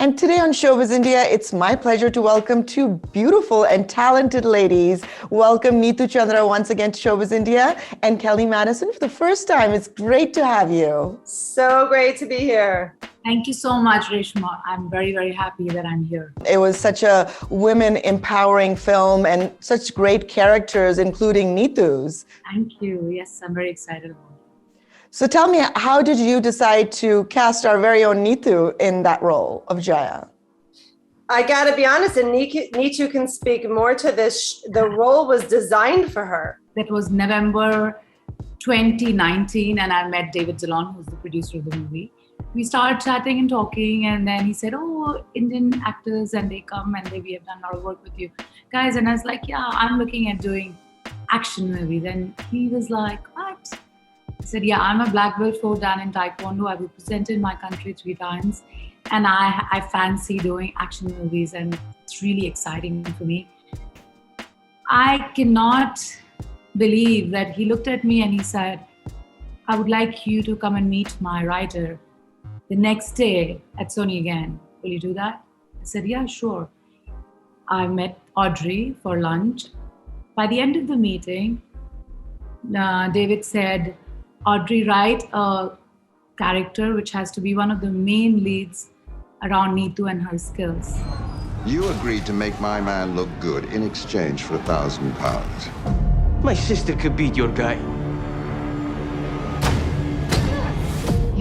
And today on Showbiz India, it's my pleasure to welcome two beautiful and talented ladies. Welcome Neetu Chandra once again to Showbiz India and Kelli Madison for the first time. It's great to have you. So great to be here. Thank you so much, Reshma. I'm very, very happy that I'm here. It was such a women empowering film and such great characters, including Neetu's. Thank you. Yes, I'm very excited about it. So tell me, how did you decide to cast our very own Neetu in that role of Jaya? I got to be honest, and Neetu can speak more to this. The role was designed for her. That was November 2019, and I met David Zalon, who's the producer of the movie. We started chatting and talking, and then he said, "Oh, Indian actors, and they come and we have done a lot of work with you guys." And I was like, "Yeah, I'm looking at doing action movies." And he was like, "What?" I said, "Yeah, I'm a black belt 4 Dan in Taekwondo. I've represented my country 3 times, and I fancy doing action movies, and it's really exciting for me." I cannot believe that he looked at me and he said, "I would like you to come and meet my writer the next day at Sony again. Will you do that?" I said, "Yeah, sure." I met Audrey for lunch. By the end of the meeting, David said, "Audrey, write a character which has to be one of the main leads around Neetu and her skills." You agreed to make my man look good in exchange for £1,000. My sister could beat your guy.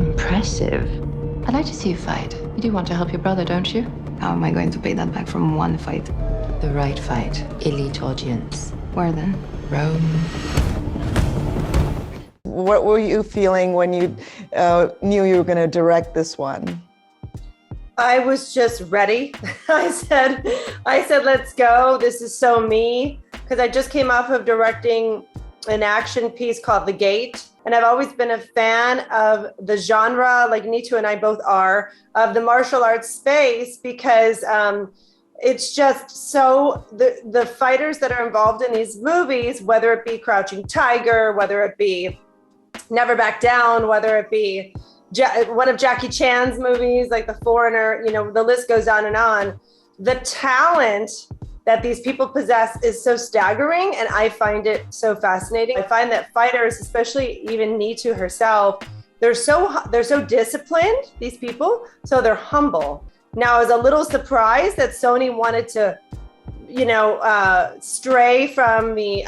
Impressive. I'd like to see you fight. You do want to help your brother, don't you? How am I going to pay that back from one fight? The right fight. Elite audience. Where then? Rome. What were you feeling when you knew you were going to direct this one? I was just ready. I said, "Let's go. This is so me." Because I just came off of directing an action piece called The Gate. And I've always been a fan of the genre, like Neetu and I both are, of the martial arts space, because it's just so, the fighters that are involved in these movies, whether it be Crouching Tiger, whether it be Never Back Down, whether it be one of Jackie Chan's movies, like The Foreigner, the list goes on and on. The talent that these people possess is so staggering, and I find it so fascinating. I find that fighters, especially even Neetu herself, they're so disciplined, these people, so they're humble. Now, I was a little surprised that Sony wanted to, stray from the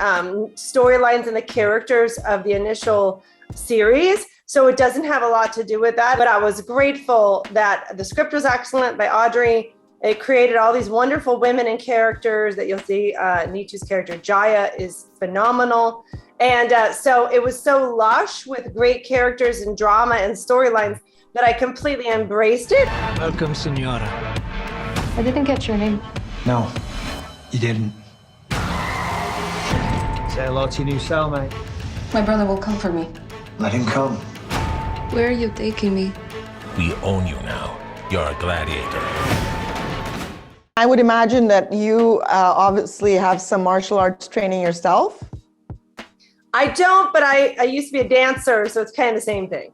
storylines and the characters of the initial series. So it doesn't have a lot to do with that, but I was grateful that the script was excellent by Audrey. It created all these wonderful women and characters that you'll see. Neetu's character, Jaya, is phenomenal. And so it was so lush with great characters and drama and storylines that I completely embraced it. Welcome, Senora. I didn't get your name. No, you didn't. Say hello to your new cellmate. My brother will come for me. Let him come. Where are you taking me? We own you now. You're a gladiator. I would imagine that you obviously have some martial arts training yourself. I don't, but I used to be a dancer, so it's kind of the same thing.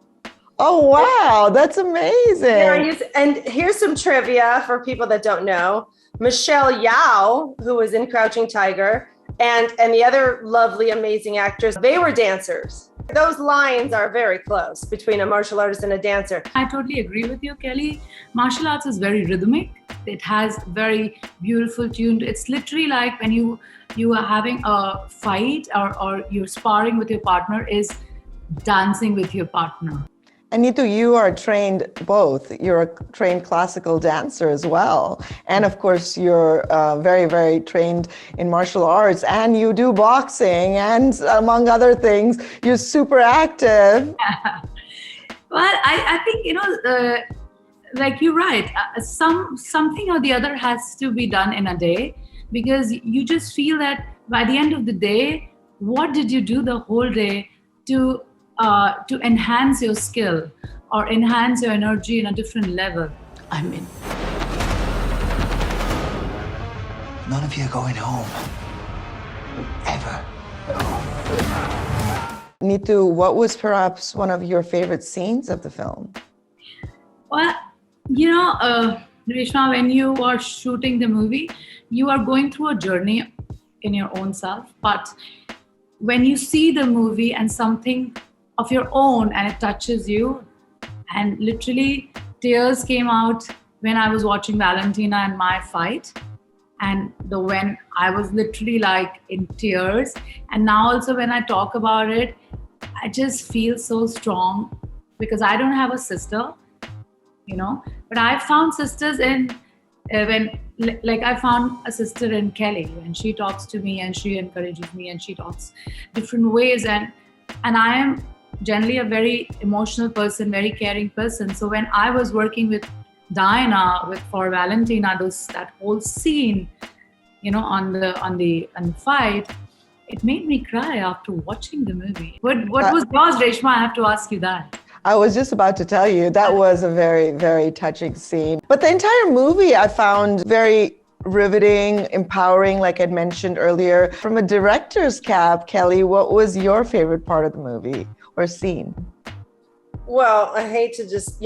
Oh, wow. That's amazing. And here's some trivia for people that don't know. Michelle Yao, who was in Crouching Tiger, and the other lovely, amazing actress, they were dancers. Those lines are very close between a martial artist and a dancer. I totally agree with you, Kelly. Martial arts is very rhythmic. It has very beautiful tune. It's literally like when you are having a fight or you're sparring with your partner, is dancing with your partner. And Neetu, you are trained both. You're a trained classical dancer as well. And of course, you're very, very trained in martial arts, and you do boxing, and among other things, you're super active. Well, I think, like you're right. Something or the other has to be done in a day, because you just feel that by the end of the day, what did you do the whole day to enhance your skill or enhance your energy in a different level? I'm in. None of you are going home. Ever. Neetu, what was perhaps one of your favorite scenes of the film? Well, Reshma, when you are shooting the movie, you are going through a journey in your own self. But when you see the movie and something of your own and it touches you, and literally tears came out when I was watching Valentina and my fight. And when I was literally like in tears. And now also when I talk about it, I just feel so strong because I don't have a sister, but I found sisters in I found a sister in Kelli, and she talks to me and she encourages me and she talks different ways. And I am generally a very emotional person, very caring person. So when I was working with Diana for Valentina, that whole scene, on the fight, it made me cry after watching the movie. What was yours, Reshma? I have to ask you that. I was just about to tell you, that was a very, very touching scene. But the entire movie I found very riveting, empowering, like I'd mentioned earlier. From a director's cap, Kelli, what was your favorite part of the movie or scene? Well, I hate to just,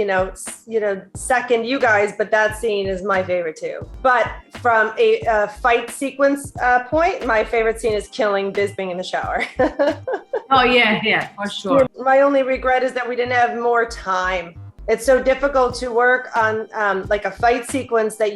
second you guys, but that scene is my favorite too. But from a fight sequence point, my favorite scene is killing Bisbing in the shower. Oh, yeah, for sure. My only regret is that we didn't have more time. It's so difficult to work on like a fight sequence that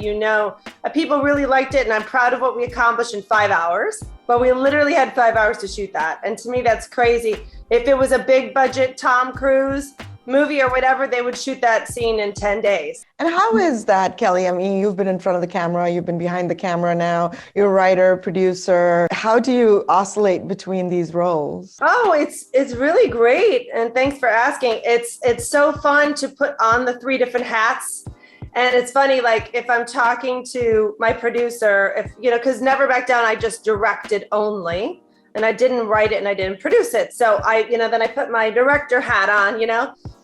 people really liked it, and I'm proud of what we accomplished in 5 hours. But we literally had 5 hours to shoot that. And to me, that's crazy. If it was a big budget Tom Cruise movie or whatever, they would shoot that scene in 10 days. And how is that, Kelli? I mean, you've been in front of the camera, you've been behind the camera now, you're a writer, producer. How do you oscillate between these roles? Oh, it's really great. And thanks for asking. It's so fun to put on the 3 different hats. And it's funny, like if I'm talking to my producer, because Never Back Down, I just directed only. And I didn't write it and I didn't produce it. So then I put my director hat on,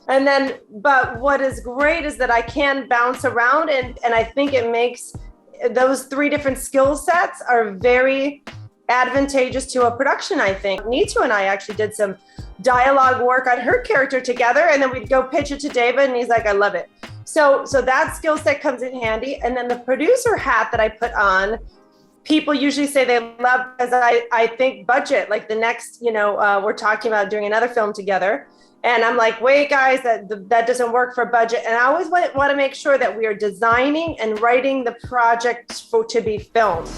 And then, but what is great is that I can bounce around and I think it makes those 3 different skill sets are very advantageous to a production, I think. Neetu and I actually did some dialogue work on her character together, and then we'd go pitch it to David and he's like, I love it. So that skill set comes in handy. And then the producer hat that I put on, people usually say they love, because I think budget, like the next, we're talking about doing another film together. And I'm like, wait, guys, that doesn't work for budget. And I always want to make sure that we are designing and writing the project to be filmed.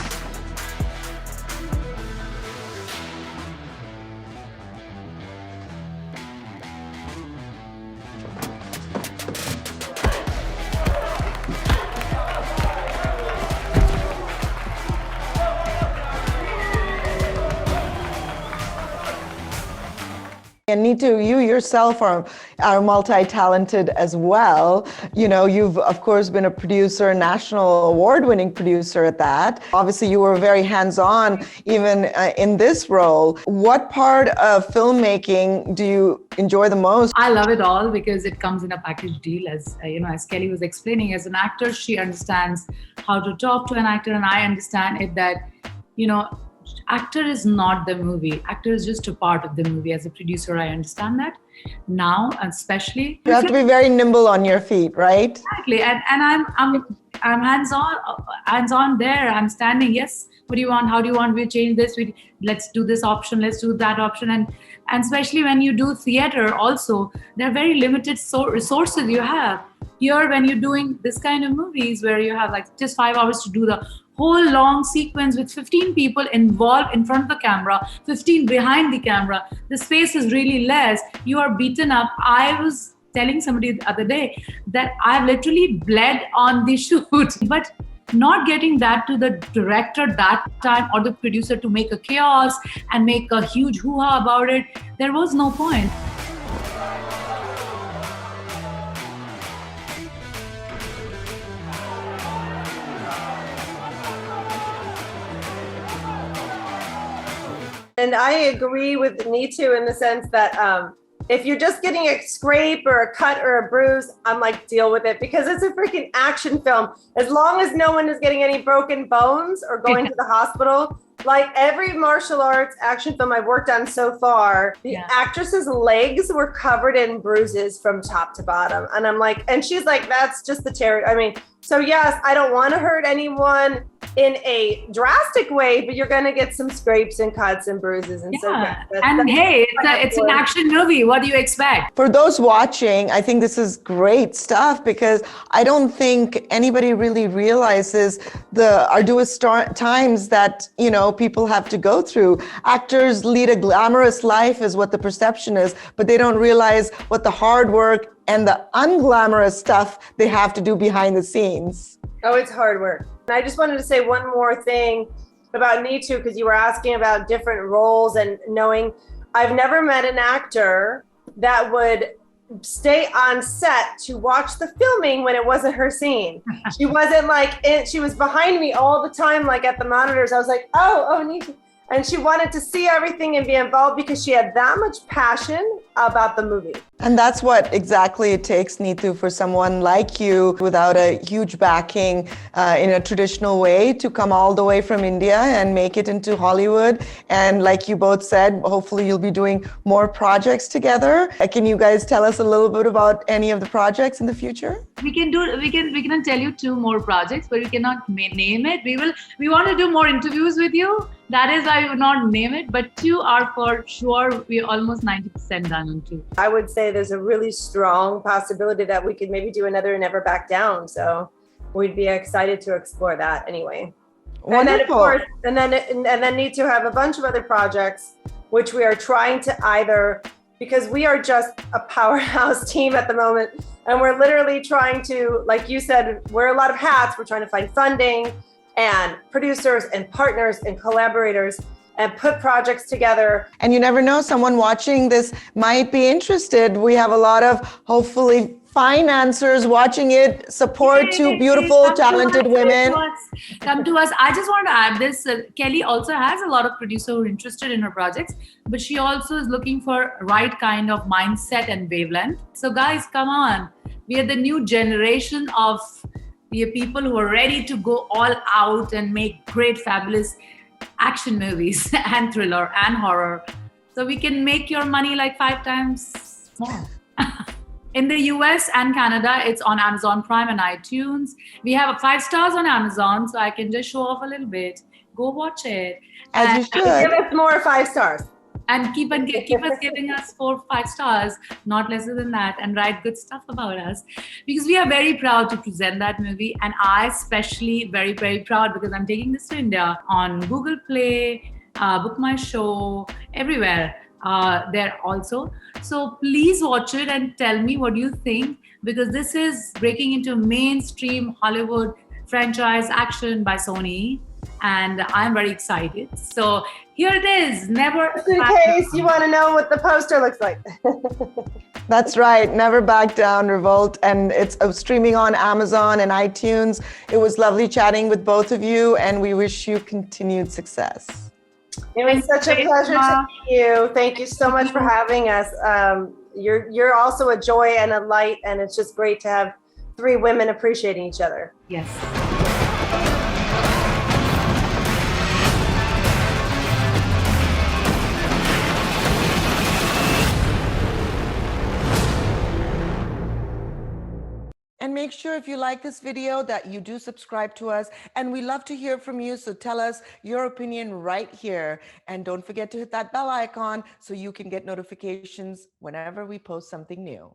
And Neetu, you yourself are multi-talented as well. You've of course been a producer, national award-winning producer at that. Obviously, you were very hands-on even in this role. What part of filmmaking do you enjoy the most? I love it all because it comes in a package deal. As as Kelli was explaining, as an actor, she understands how to talk to an actor, and I understand it that actor is not the movie. Actor is just a part of the movie. As a producer, I understand that now, especially. You have to be very nimble on your feet, right? Exactly, and I'm hands-on there. I'm standing. Yes, what do you want? How do you want? We change this. Let's do this option. Let's do that option. And especially when you do theater, also there are very limited resources you have. Here, when you're doing this kind of movies where you have like just 5 hours to do the whole long sequence with 15 people involved in front of the camera, 15 behind the camera, the space is really less. You are beaten up. I was telling somebody the other day that I've literally bled on the shoot, but not getting that to the director that time or the producer to make a chaos and make a huge hoo-ha about it, there was no point. And I agree with Neetu in the sense that if you're just getting a scrape or a cut or a bruise, I'm like, deal with it, because it's a freaking action film. As long as no one is getting any broken bones or going to the hospital, Like every martial arts action film I've worked on so far, the actress's legs were covered in bruises from top to bottom. And I'm like, and she's like, that's just the terror. I mean, so yes, I don't want to hurt anyone in a drastic way, but you're going to get some scrapes and cuts and bruises. And hey, it's an action movie. What do you expect? For those watching, I think this is great stuff because I don't think anybody really realizes the arduous times that, you know, people have to go through. Actors lead a glamorous life is what the perception is, but they don't realize what the hard work and the unglamorous stuff they have to do behind the scenes. Oh, it's hard work. And I just wanted to say one more thing about Neetu, because you were asking about different roles and knowing I've never met an actor that would stay on set to watch the filming when it wasn't her scene. She wasn't like, she was behind me all the time, like at the monitors. I was like, oh, Neetu. And she wanted to see everything and be involved because she had that much passion about the movie. And that's what exactly it takes, Neetu, for someone like you without a huge backing in a traditional way to come all the way from India and make it into Hollywood. And like you both said, hopefully you'll be doing more projects together. Can you guys tell us a little bit about any of the projects in the future? We can tell you 2 more projects, but we cannot name it. We want to do more interviews with you. That is why we would not name it, but 2 are for sure. We're almost 90% done on 2. I would say there's a really strong possibility that we could maybe do another Never Back Down. So we'd be excited to explore that anyway. Wonderful. And then of course, and then need to have a bunch of other projects, which we are trying to either, because we are just a powerhouse team at the moment. And we're literally trying to, like you said, wear a lot of hats. We're trying to find funding and producers and partners and collaborators and put projects together. And you never know, someone watching this might be interested. We have a lot of, hopefully, financiers watching it, support to beautiful, talented women. Come to us. I just want to add this. Kelli also has a lot of producers who are interested in her projects, but she also is looking for right kind of mindset and wavelength. So guys, come on. We are the new generation of people who are ready to go all out and make great, fabulous action movies and thriller and horror. So we can make your money like 5 times more. In the US and Canada, it's on Amazon Prime and iTunes. We have 5 stars on Amazon, so I can just show off a little bit. Go watch it. As you should. Give us more 5 stars. And keep us giving us 4, 5 stars, not lesser than that, and write good stuff about us. Because we are very proud to present that movie. And I especially very, very proud because I'm taking this to India on Google Play, Book My Show, everywhere there also. So please watch it and tell me what you think, because this is breaking into mainstream Hollywood franchise action by Sony. And I'm very excited. So here it is. Never. Just in case you want to know what the poster looks like. That's right. Never Back Down, Revolt. And it's streaming on Amazon and iTunes. It was lovely chatting with both of you, and we wish you continued success. It was such a pleasure to meet you. Thank you so much for having us. You're also a joy and a light, and it's just great to have 3 women appreciating each other. Yes. And make sure if you like this video that you do subscribe to us, and we love to hear from you. So tell us your opinion right here. And don't forget to hit that bell icon so you can get notifications whenever we post something new.